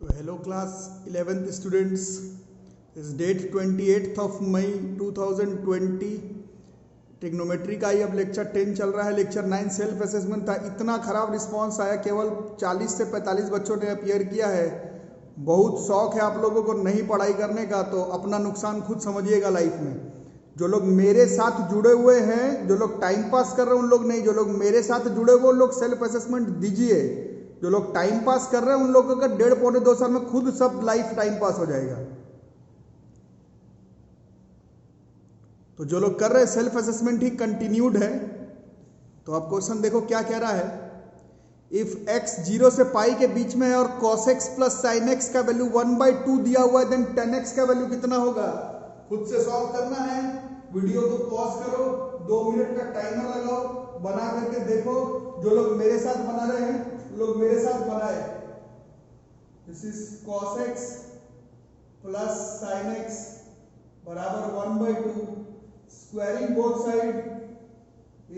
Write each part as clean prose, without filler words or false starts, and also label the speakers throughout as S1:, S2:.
S1: तो hello class 11th students, इस date 28th of May 2020 trigonometry का ही अब लेक्चर 10 चल रहा है। लेक्चर 9 सेल्फ असेसमेंट था। इतना ख़राब रिस्पांस आया, केवल 40 से 45 बच्चों ने अपीयर किया है। बहुत शौक है आप लोगों को नहीं पढ़ाई करने का, तो अपना नुकसान खुद समझिएगा लाइफ में। जो लोग मेरे साथ जुड़े हुए हैं, जो लोग टाइम पास कर रहे हैं उन लोग नहीं, जो लोग मेरे साथ जुड़े हुए उन लोग सेल्फ असेसमेंट दीजिए। जो लोग टाइम पास कर रहे हैं उन लोगों का 1.5-2 साल में खुद सब लाइफ टाइम पास हो जाएगा। तो जो लोग कर रहे हैं सेल्फ असेसमेंट ही कंटिन्यूड है। तो आप क्वेश्चन देखो क्या कह रहा है। इफ x 0 से पाई के बीच में है और cos x plus sin x का वैल्यू 1/2 दिया हुआ है, देन tan x का वैल्यू कितना होगा? खुद से सॉल्व करना है। वीडियो को पॉज करो, 2 मिनट का टाइमर लगाओ, बना करके देखो। जो लोग मेरे साथ बना रहे हैं लोग मेरे साथ बनाए। This is cos x plus sin x बराबर 1/2। Squaring both side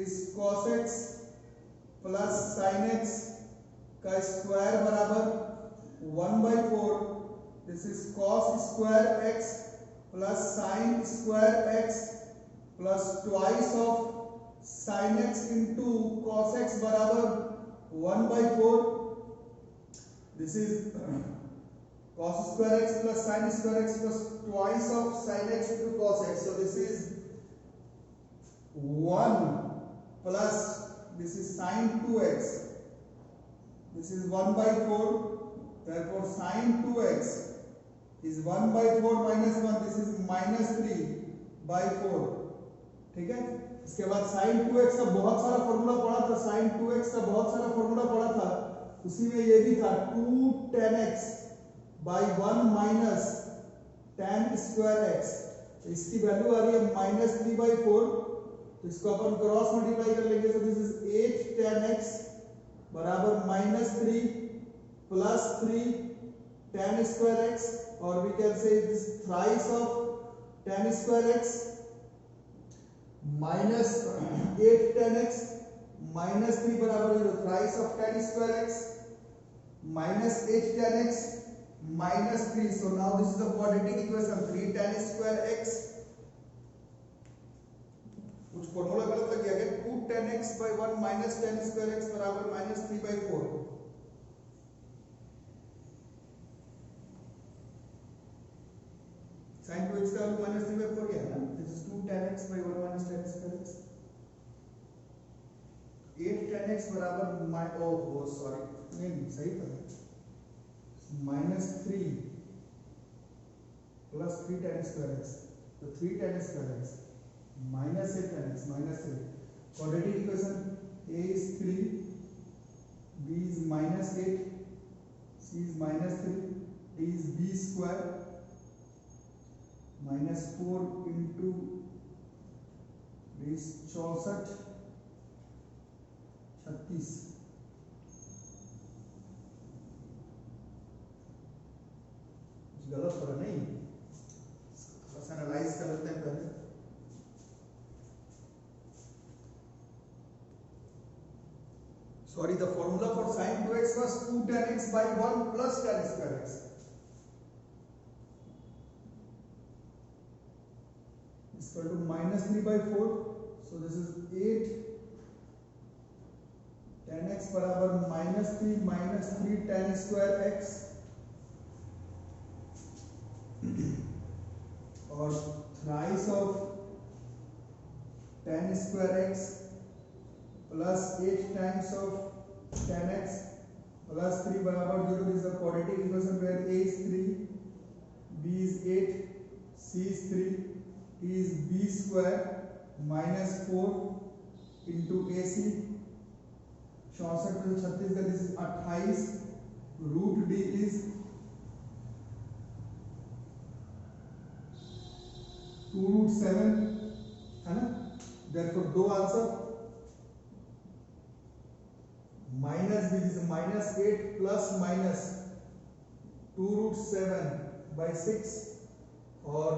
S1: is cos x plus sin x का स्क्वायर बराबर 1/4। This is cos square x plus sin square x plus twice of sin x into cos x बराबर 1/4। This is cos square x plus sin square x plus twice of sin x into cos x. So this is 1 plus this is sin 2x. This is 1/4. Therefore sin 2x is 1/4 minus 1. This is minus 3/4. ठीक है। इसके बाद sin 2x का बहुत सारा formula पढ़ा था। sin 2x का बहुत सारा फॉर्मूला पढ़ा था, उसी में ये भी था 2 tan x by 1 minus tan square x। तो इसकी वैल्यू आ रही है minus 3/4। तो इसको अपन क्रॉस मल्टीप्लाई कर लेंगे। तो दिस इज 8 tan x बराबर minus 3 plus 3 tan square x, और we can say this thrice of tan square x minus 8 tan x minus 3 बराबर 0। Thrice of tan square x minus 8 tan x minus 3. So now this is the quadratic equation 3 tan square x। कुछ formula गलत लग गया क्या? 2 tan x by 1 minus tan square x बराबर minus 3/4। sin 2x का value minus 3/4 गया ना। This is 2 tan x by 1 minus tan square x। 8 tan x बराबर सॉरी नहीं सही था, -3 प्लस 3 tan स्क्वायर x। तो 3 tan square x minus 8 tan x minus 3। Quadratic equation a is 3, b is -8, c is -3, d is b square -4 into d is 64 36। गलत पड़ा नहीं, बस analyse कर लेते हैं पहले। Sorry, the formula for sin 2x was 2 tan x by 1 plus tan square x is equal to -3/4। so this is 8 tan x बराबर -3 minus 3 tan square x और thrice of tan square x plus 8 times of tan x plus 3 बराबर 0। This is the quadratic equation where a is 3, b is 8, c is 3, d is b square minus 4 into ac 64 to 36 का this is 28। Root d is 2√7 है ना। therefore दो answer minus b is -8 plus minus 2√7/6 और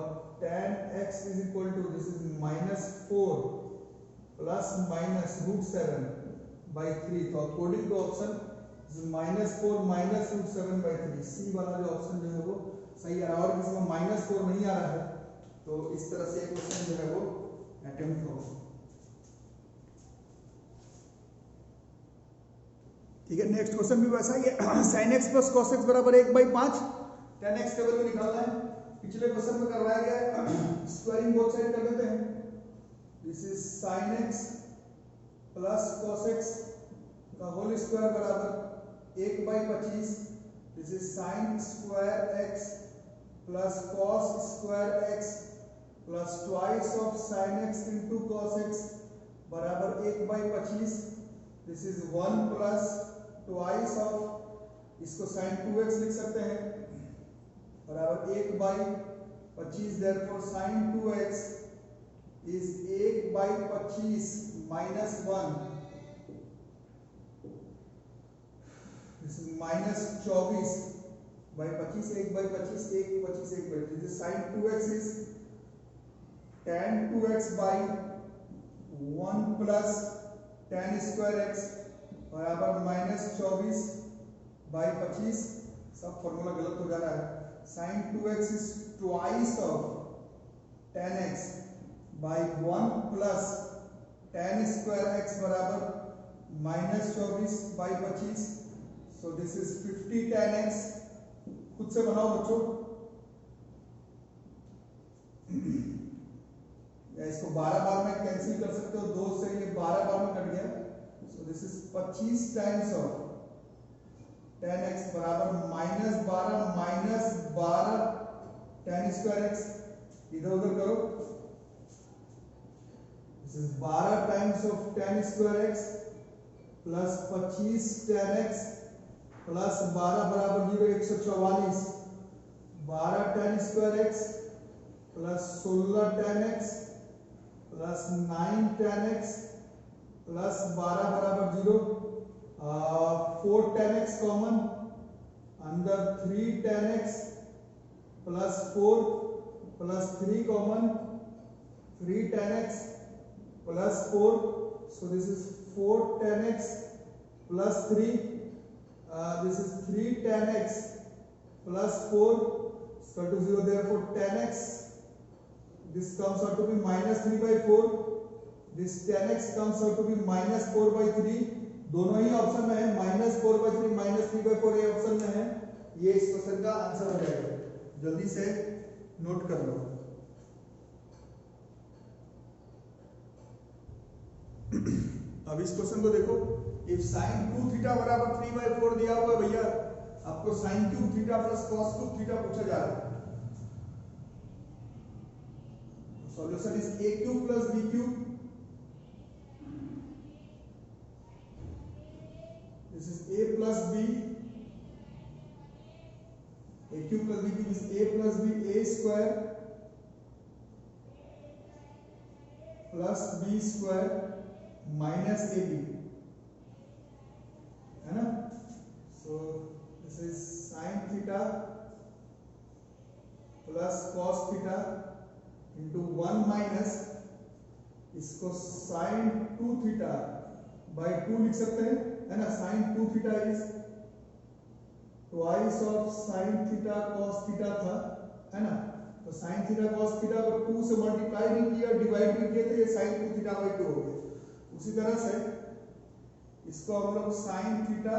S1: tan x is equal to this is -4 plus minus √7/3। तो according to option -4 -√7/3। सी वाला जो option जो है वो सही आ रहा है। और किसी में -4 नहीं आ रहा है तो इस तरह से क्वेश्चन जो है वो अटेम्प्ट करो। ठीक है, नेक्स्ट क्वेश्चन भी वैसा ही है। sin x + cos x = 1/5। tan x table में निकालना है। पिछले क्वेश्चन में करवाया गया है, स्क्वायरिंग बोथ साइड कर देते हैं। This is sin x + cos x का होल स्क्वायर बराबर 1/25। This is sin square x + cos square x + twice of sin x * cos x बराबर 1/25। दिस इज 1 + ट्वाइस ऑफ, इसको sin 2x लिख सकते हैं, बराबर 1/25। Therefore sin 2x is 1/25 - 1। This is -24/25, 1/25, 1/25, 1/25। This is sin 2x is tan 2x/1 + tan square x बराबर -24/25। सब formula गलत हो जा रहा है। sin 2x is twice of tan x by 1 + tan square x बराबर -24/25। सो दिस इज 50 tan x। खुद से बनाओ बच्चों, या इसको 12 बार में कैंसिल कर सकते हो, 2 से ये 12 बार में कट गया। सो this is 25 times of tan x बराबर -12 tan स्क्वायर x। इधर उधर करो। This is 12 times of tan square x plus 25 tan x plus 12 बराबर 0, 144। 12 tan square x plus 16 tan x plus 9 tan x plus 12 बराबर 0, 4 tan x common, अंदर 3 tan x plus 4 plus 3 common, 3 tan x plus 4। So this is 4 tan x plus 3। This is 3 tan x plus 4 equal to 0। therefore tan x, this comes out to be -3/4। this tan x comes out to be -4/3। दोनों ही option में है, -4/3 -3/4 ये option में है। ये इस question का answer हो जाएगा। जल्दी से नोट कर लो। अब इस क्वेश्चन को देखो। इफ sin 2θ बराबर 3/4 दिया हुआ है भैया, आपको sin 3θ + cos 2θ पूछा जा रहा है। Solution is a³ + b³। This is a plus b. a³ + b³ is a plus b, a square plus b square minus ab, है ना। So this is sin theta plus cos theta into 1 minus, इसको sin 2θ/2 लिख सकते हैं, है ना। sin 2θ is twice of sin theta cos theta था, है ना। तो sin थीटा cos थीटा को 2 से मल्टीप्लाई नहीं किया, डिवाइड भी किए थे, ये sin 2θ/2 हो गया। उसी तरह से इसको हम लोग sin theta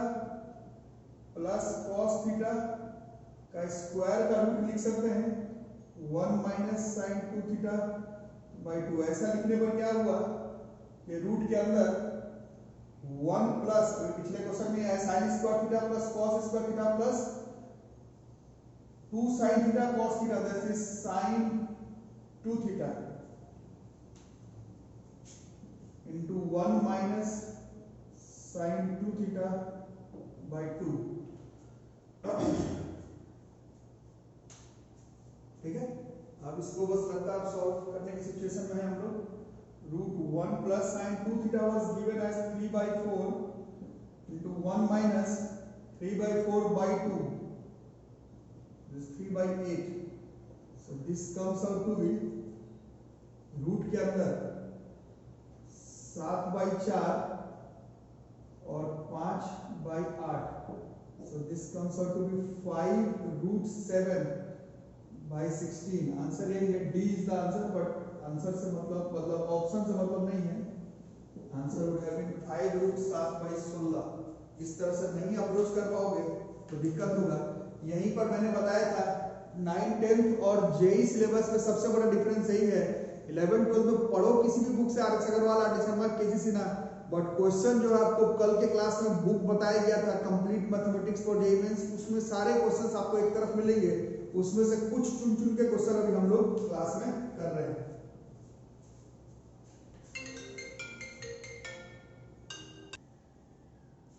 S1: plus cos theta का स्क्वायर का रूट लिख सकते हैं, 1 माइनस sin 2θ/2। ऐसा लिखने पर क्या हुआ कि रूट के अंदर 1 प्लस, पिछले क्वेश्चन में है sin square theta plus cos square theta plus 2 sin theta cos theta, that is sin 2θ into 1 minus sin 2θ/2। ठीक है। अब इसको बस लगता है सॉल्व करने की सिचुएशन में है हम लोग। √1 plus sin 2θ was given as 3/4 into 1 minus 3/4/2. This is 3/8. So this comes out to be root के अंदर 7/4 और 5/8। So this comes out to be 5√7/16. Answer यही है, D is the answer, but answer से मतलब ऑप्शन से मतलब नहीं है। Answer would have been 5√7/16। इस तरह से नहीं अप्रोच कर पाओगे तो दिक्कत होगा। यहीं पर मैंने बताया था 9th 10th और जेई सिलेबस में सबसे बड़ा डिफरेंस यही है। 11th 12th में पढ़ो किसी भी बुक से, R S Agarwal, R D Sharma, KG Sinha, but question जो है आपको कल के क्लास में बुक बताया गया था complete mathematics for JEE Mains, उसमें सारे क्वेश्चंस आपको एक तरफ मिलेंगे, उसमें से कुछ चुन चुन के क्वेश्चन अभी हम लोग क्लास में कर रहे हैं।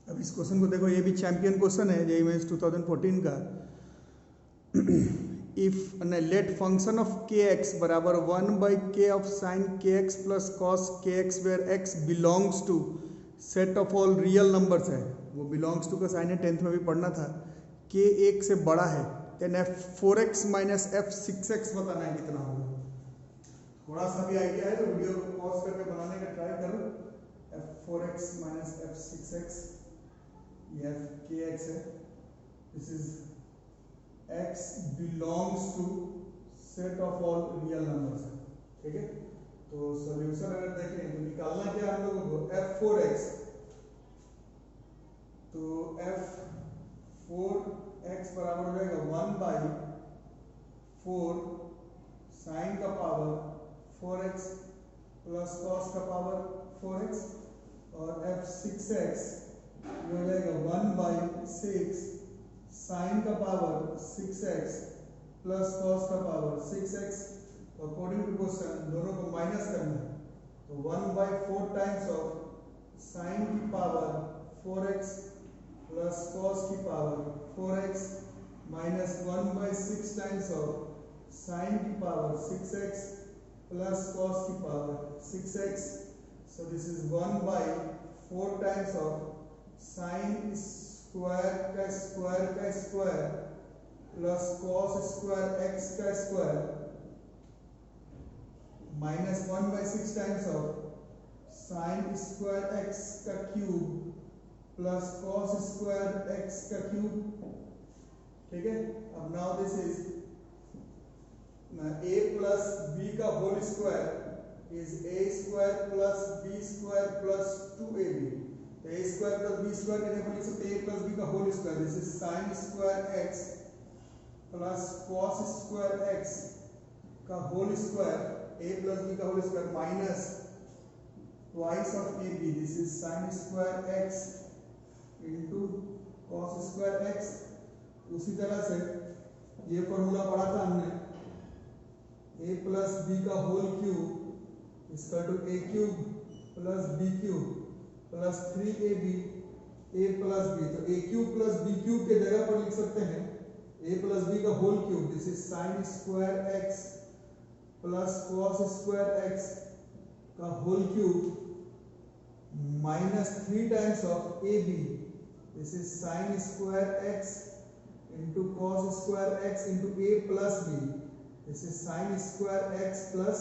S1: अब इस क्वेश्चन को देखो, ये भी चैंपियन क्वेश्चन है जेईई मेंस 2014 का। If let function of kx बराबर 1/k of sine kx plus cos kx where x belongs to set of all real numbers है, वो बिलोंग्स टू का साइन है, 10th में भी पढ़ना था। k 1 से बड़ा है, देन f4x माइनस f6x बताना है कितना होगा। थोड़ा सा भी आइडिया है तो वीडियो को पॉज करके बनाने का ट्राई करो। f4x माइनस f6x, ये kx है, this is x belongs to set of all real numbers है, ठीक है। तो सॉल्यूशन अगर देखें तो निकालना क्या हम लोगों को, f4x, तो f4x बराबर हो जाएगा 1/4 साइन का पावर 4x प्लस कॉस का पावर 4x, और f6x हो जाएगा 1/6 साइन का पावर 6x प्लस कॉस का power 6x। According to question दोनों को माइनस करना है, तो 1/4 टाइम्स ऑफ साइन की पावर 4x प्लस कॉस की power 4x minus 1/6 times of sine की पावर 6x प्लस कॉस की power 6x। So this is 1/4 times of sine square का square plus cos square x का square minus 1/6 times of sine square x का cube plus cos square x का cube, ठीक है। अब now this is a plus b का whole square is a square plus b square plus 2ab। तो a square plus b square के जगह लिख सकते हैं a प्लस b का whole square, this is sine square x plus cos square x का whole square, a plus b का whole square minus twice of ab, this is sine square x into cos square x। उसी तरह से ये formula पढ़ा था हमने, a plus b का होल क्यूब इसका to a cube plus b cube plus 3ab a plus b। तो a cube plus b cube के जगह पर लिख सकते हैं a प्लस b का whole cube, this is sine square x plus cos square x का whole cube minus 3 times of ab, this is sine square x into cos square x into a plus b, this is sine square x plus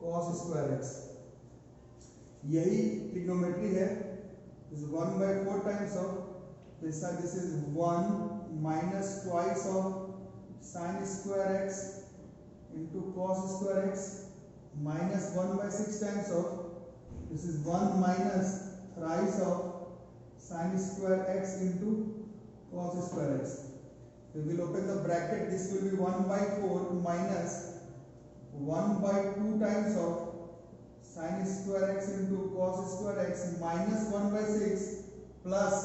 S1: cos square x। यही trigonometry है, this 1/4 times of this is 1 minus twice of sine square x into cos square x minus 1/6 times of this is 1 minus thrice of sine square x into cos square x। We will open the bracket, this will be 1/4 minus 1/2 times of sin square x into cos square x minus 1/6 plus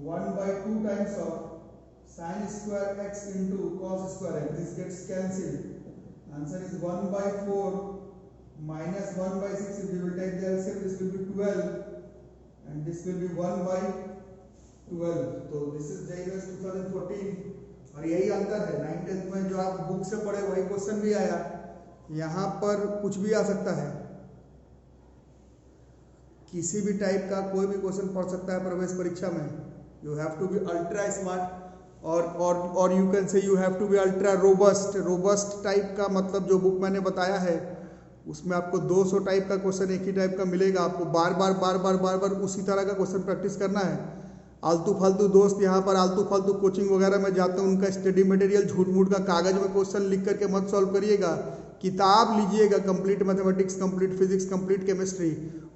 S1: 1/2 times of sin square x into cos square x. This gets cancelled. Answer is 1/4 minus 1/6. If we will take the LCM, this will be 12 and this will be 1/12. तो this is JEE Mains 2014 और यही अंतर है। 9th 10th में जो आप book से पढ़े वही क्वेश्चन भी आया, यहाँ पर कुछ भी आ सकता है, किसी भी टाइप का कोई भी क्वेश्चन पढ़ सकता है प्रवेश परीक्षा में। You have to be ultra smart और you can say you have to be ultra robust. Robust type का मतलब जो बुक मैंने बताया है उसमें आपको 200 टाइप का क्वेश्चन एक ही टाइप का मिलेगा, आपको बार बार उसी तरह का क्वेश्चन प्रैक्टिस करना है। आलतू फालतू दोस्त यहाँ पर आलतू फालतू कोचिंग वगैरह में जाते हैं, उनका स्टडी मटेरियल झूठ मूठ का कागज में क्वेश्चन लिख करके मत सॉल्व करिएगा। किताब लीजिएगा, complete mathematics, complete physics, complete chemistry,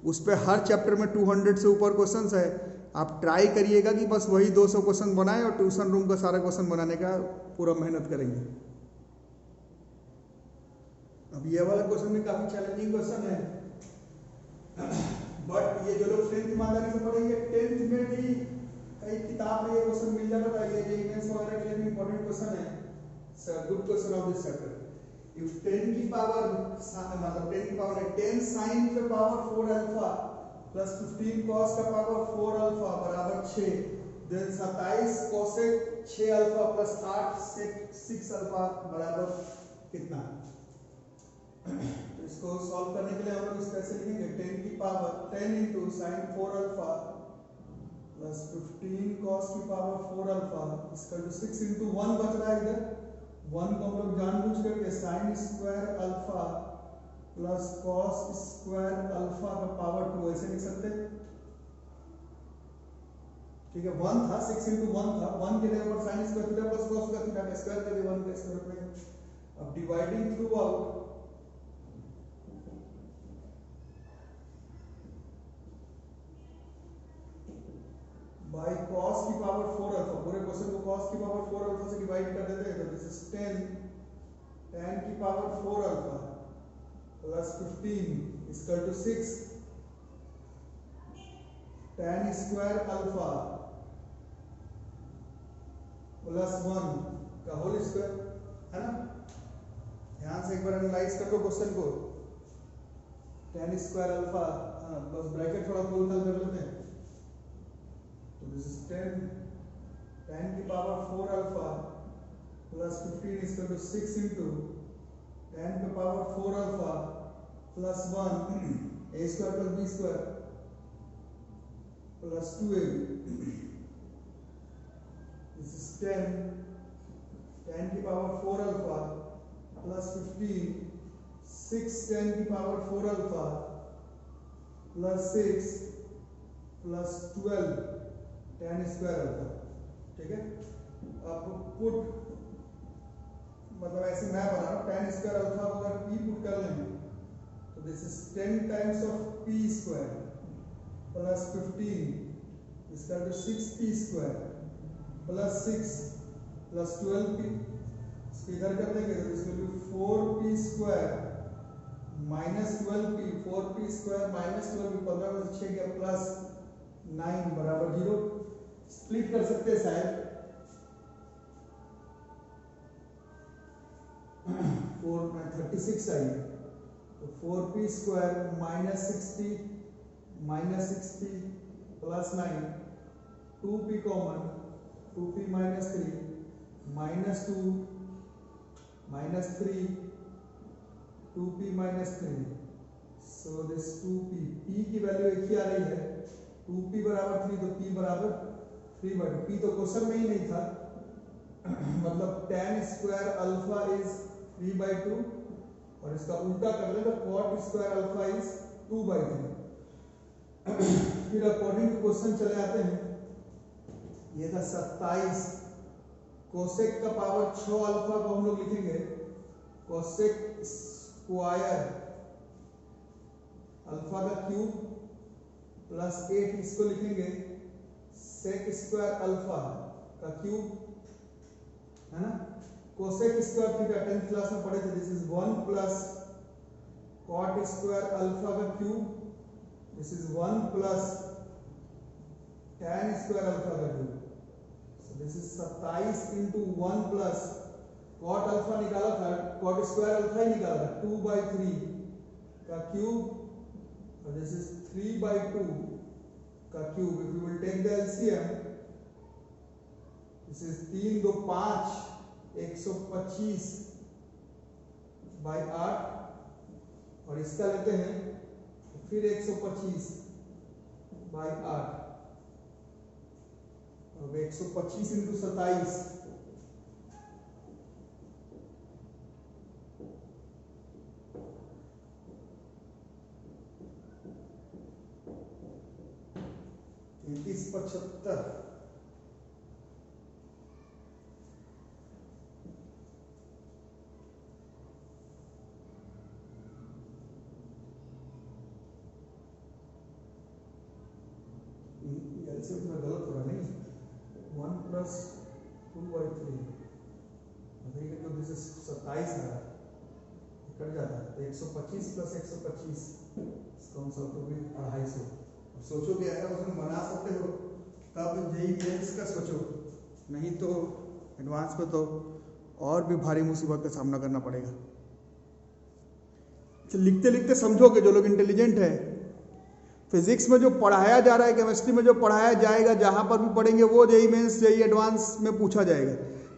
S1: उस पर हर चैप्टर में 200 से ऊपर क्वेश्चन है। आप ट्राई करिएगा कि बस वही 200 क्वेश्चन बनाएं और ट्यूशन रूम का सारा क्वेश्चन बनाने का पूरा मेहनत करेंगे। अब ये वाला क्वेश्चन भी काफी चैलेंजिंग क्वेश्चन है, बट ये जो लोग 10th ईमानदारी से पढ़ेंगे, 10th में भी कई किताब में ये क्वेश्चन मिल जाता था। ये मेंस वगैरह के लिए भी इंपॉर्टेंट क्वेश्चन है। Good question of this chapter. If 10 की पावर मतलब 10 की पावर है 10 sin पे पावर 4 अल्फा प्लस 15 cos का पावर 4 अल्फा बराबर 6, then 27 cosec 6 alpha plus 8 sec 6 alpha बराबर कितना। तो इसको सॉल्व करने के लिए हम लोग इस तरह से लिखेंगे 10 की power 10 into sin 4 alpha plus 15 cos की पावर 4 अल्फा इसका जो 6 into 1 बच रहा है इधर 1 को हम लोग जानबूझ करके sin square alpha plus cos square alpha का पावर 2 ऐसे लिख सकते हैं। ठीक है, 1 था 6 into 1 था, 1 के जगह पर sin square theta plus cos का थीटा का स्क्वायर कर दिया 1 का स्क्वायर पे। अब dividing throughout by cos की पावर 4 अल्फा, पूरे क्वेश्चन को cos की पावर 4 अल्फा से डिवाइड कर देते हैं तो दिस इज 10 tan की power 4 alpha plus 15 equal to 6 tan square alpha plus 1 का होल स्क्वायर, है ना। ध्यान से एक बार एनालाइज कर लो क्वेश्चन को। tan स्क्वायर अल्फा, बस ब्रैकेट थोड़ा खोल कर लेते हैं। तो दिस इज 10 tan की power 4 alpha plus 15 equal to 6 into tan की power 4 alpha plus 1 a square plus b square plus 2a। This is 10 tan की पावर 4 अल्फा प्लस 15 6 tan की power 4 alpha plus 6 plus 12 tan square alpha. ठीक है, अब put मतलब ऐसे मैं बना रहा हूँ tan स्क्वायर अल्फा को अगर p पुट कर लें तो this is 10 times of p square plus 15 इसका जो 6p square plus 6 plus 12p, इसको इधर कर देंगे तो इसमें भी 4p square minus 12p, 4p square minus 12p 15 में से 6 गया प्लस 9 बराबर 0। स्प्लिट कर सकते हैं शायद 4 में 36 आई तो 4p square minus 60 plus 9 2p common 2p minus 3 minus 2 minus 3 2p minus 3, so this 2p, p की वैल्यू एक ही आ रही है 2p बराबर 3 तो p बराबर 3/2। p तो क्वेश्चन में ही नहीं था मतलब tan स्क्वायर अल्फा इज 3/2 और इसका उल्टा कर ले तो cot स्क्वायर अल्फा इज 2/3। फिर अकॉर्डिंग टू क्वेश्चन चले आते हैं। ये था 27 कोसेक का पावर 6 अल्फा को हम लोग लिखेंगे कोसेक स्क्वायर अल्फा का क्यूब प्लस 8 इसको लिखेंगे सेक स्क्वायर अल्फा का क्यूब, है ना। Cosec square theta 10th class में पढ़े थे, this is 1 plus cot square alpha का cube, this is 1 plus tan square alpha का cube. So this is 27 into 1 plus cot alpha निकाला था, कॉट स्क्वायर अल्फा ही निकाला था 2/3 का क्यूब और दिस इज 3/2 का cube. If you will take the LCM this is 3 2 5 125 by 8 और इसका लेते हैं फिर 125 बाई 8 अब 125 into 27 75 एलसीएम थोड़ा गलत हो रहा नहीं, 1 प्लस 2/3 बताइए तो दिस 27 आ रहा कट जाता है तो 125 प्लस 125 इसका आंसर तो भी 250। अब सोचो कि ऐसा क्वेश्चन बना सकते हो तब जेईई मेंस का सोचो, नहीं तो एडवांस में तो और भी भारी मुसीबत का सामना करना पड़ेगा। लिखते लिखते समझोगे जो लोग इंटेलिजेंट है, फिजिक्स में जो पढ़ाया जा रहा है, केमिस्ट्री में जो पढ़ाया जाएगा, जहां पर भी पढ़ेंगे वो जेईई मेंस जेईई एडवांस में पूछा जाएगा।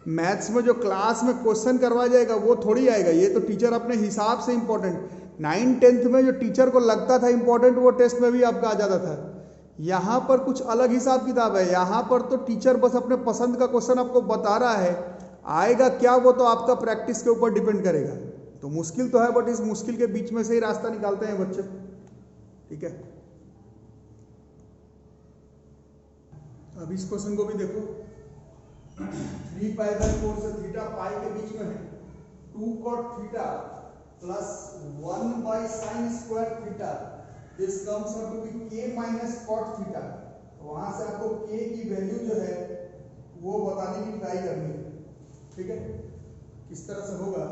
S1: मैथ्स में जो क्लास में क्वेश्चन करवाया जाएगा वो थोड़ी आएगा, ये तो टीचर अपने हिसाब से इंपॉर्टेंट 9th-10th में जो टीचर को लगता था इंपॉर्टेंट वो टेस्ट में भी आपका आ जाता था। यहाँ पर कुछ अलग हिसाब किताब है, यहाँ पर तो टीचर बस अपने पसंद का क्वेश्चन आपको बता रहा है, आएगा क्या वो तो आपका प्रैक्टिस के ऊपर डिपेंड करेगा। तो मुश्किल तो है बट इस मुश्किल के बीच में से ही रास्ता निकालते हैं बच्चे, ठीक है। अब इस क्वेश्चन को भी देखो, 3π/4 से थीटा पाई के बीच में है, 2 cot theta plus 1/sin² theta, this comes out to be k minus cot theta. वहां से आपको k की वैल्यू जो है वो बताने की ट्राई करनी है, ठीक है। किस तरह से होगा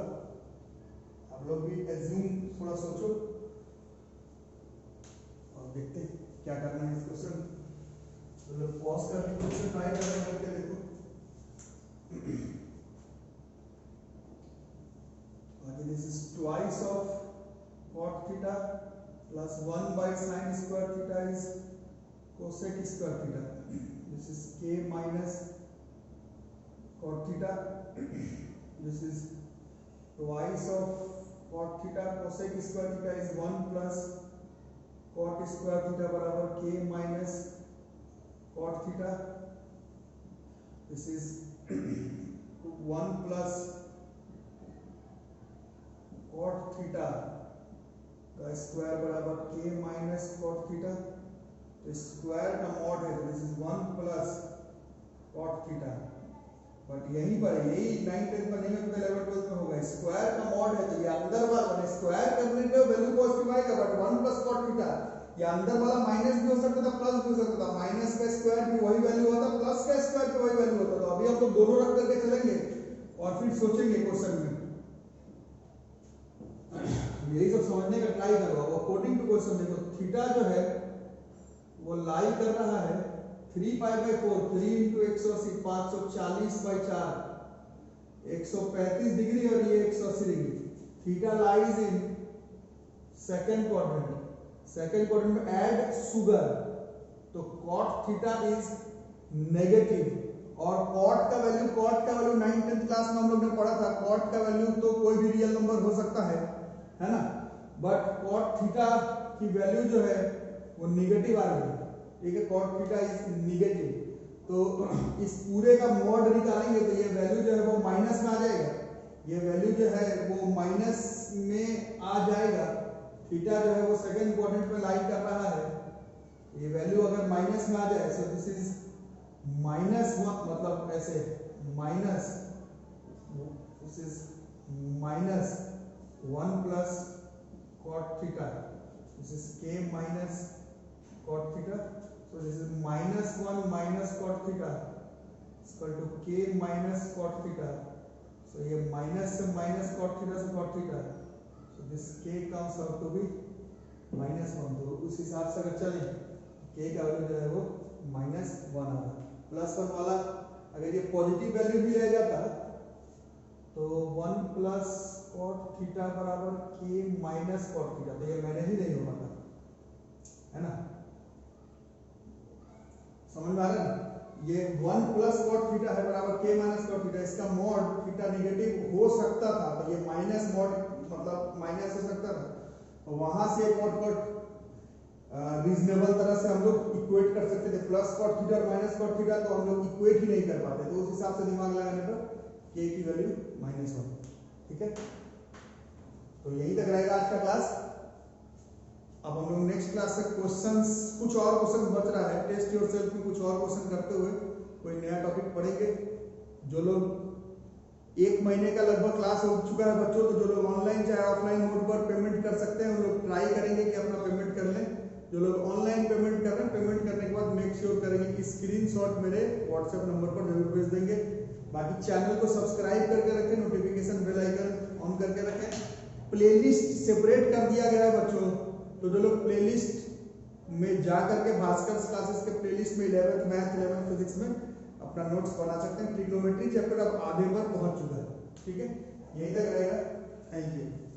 S1: आप लोग भी एज्यूम थोड़ा सोचो और देखते हैं क्या करना है इस क्वेश्चन। तो लोग पॉज करके क्वेश्चन ट्राई करके देखो। This is twice of cot theta plus 1/sin² theta is cosec² theta. This is k minus cot theta. This is twice of cot theta cosec² theta is 1 plus cot² theta बराबर k minus cot theta. This is 1 plus cot theta का square बराबर k minus cot theta. तो square का mod है तो this is 1 plus cot theta, but यहीं पर यही 9th-10th में नहीं होता, 11th-12th में होगा। स्क्वायर का मॉड है तो ये अंदर वाला स्क्वायर करने पे वैल्यू पॉजिटिव आएगा, बट 1 प्लस cot थीटा ये अंदर वाला माइनस भी हो सकता था प्लस भी हो सकता था, माइनस का स्क्वायर भी वही वैल्यू होता, प्लस का स्क्वायर भी वही वैल्यू होता। तो अभी हम लोग दोनों रख करके चलेंगे और फिर सोचेंगे क्वेश्चन में, यही सब समझने का ट्राई करो। अकॉर्डिंग टू क्वेश्चन देखो, थीटा जो है वो लाई कर रहा है 3π/4, 3 × 180 540/4 135 डिग्री और ये 180 degree. Theta lies in second quadrant, second quadrant में ऐड शुगर, तो cot थीटा इज नेगेटिव और cot का वैल्यू 9th-10th क्लास में हम लोग ने पढ़ा था। cot का वैल्यू तो कोई भी रियल नंबर हो सकता है ना, बट cot थीटा की वैल्यू जो है वो निगेटिव आ रही है, ठीक है। cot थीटा इज निगेटिव, तो इस पूरे का मॉड निकालेंगे तो ये वैल्यू जो है वो माइनस में आ जाएगा, ये वैल्यू जो है वो माइनस में आ जाएगा। थीटा जो है वो सेकंड क्वाड्रेंट में लाई कर रहा है, ये वैल्यू अगर माइनस में आ जाए सो दिस इज -1, मतलब ऐसे minus, this is -1 plus cot theta, this is k minus cot theta, so this is -1 minus cot theta is equal to k minus cot theta, so ये माइनस से minus cot theta से cot theta, so this k comes out to be -1। तो उस हिसाब से अगर चले k का वैल्यू जो है वो -1 आ रहा, +1 वाला अगर ये पॉजिटिव वैल्यू भी रह जाता तो 1 प्लस cot थीटा बराबर k माइनस cot थीटा, तो ये मैंने ही नहीं हो पाता, है ना। समझ में आ रहा है ना, ये 1 प्लस cot थीटा है बराबर k माइनस cot थीटा, इसका मॉड थीटा नेगेटिव हो सकता था तो ये माइनस मॉड मतलब माइनस हो सकता था, तो वहां से cot रीजनेबल तरह से हम लोग इक्वेट कर सकते थे, प्लस cot थीटा और माइनस cot थीटा तो हम लोग इक्वेट ही नहीं कर पाते, तो उस हिसाब से दिमाग लगाने पर k की वैल्यू -1, ठीक है। तो यहीं तक रहेगा आज का क्लास। अब हम लोग नेक्स्ट क्लास से क्वेश्चंस, कुछ और क्वेश्चन बच रहा है, टेस्ट योरसेल्फ में कुछ और क्वेश्चन करते हुए कोई नया टॉपिक पढ़ेंगे। जो लोग 1 महीने का लगभग क्लास हो चुका है बच्चों, तो जो लोग ऑनलाइन चाहे ऑफलाइन मोड पर पेमेंट कर सकते हैं उन लोग ट्राई करेंगे कि अपना पेमेंट कर लें। जो लोग ऑनलाइन पेमेंट कर रहे हैं, पेमेंट करने के बाद मेक श्योर करेंगे कि इस स्क्रीनशॉट मेरे व्हाट्सएप नंबर पर जरूर भेज देंगे। बाकी चैनल को सब्सक्राइब करके रखें, नोटिफिकेशन बेल आइकन ऑन करके रखें। प्लेलिस्ट सेपरेट कर दिया गया है बच्चों, तो जो लोग प्लेलिस्ट में जा करके भास्कर क्लासेस के प्लेलिस्ट में 11th मैथ 11th फिजिक्स में अपना नोट्स बना सकते हैं। ट्रिग्नोमेट्री चैप्टर अब आधे पर पहुंच चुका है, ठीक है, यहीं तक रहेगा। Thank you.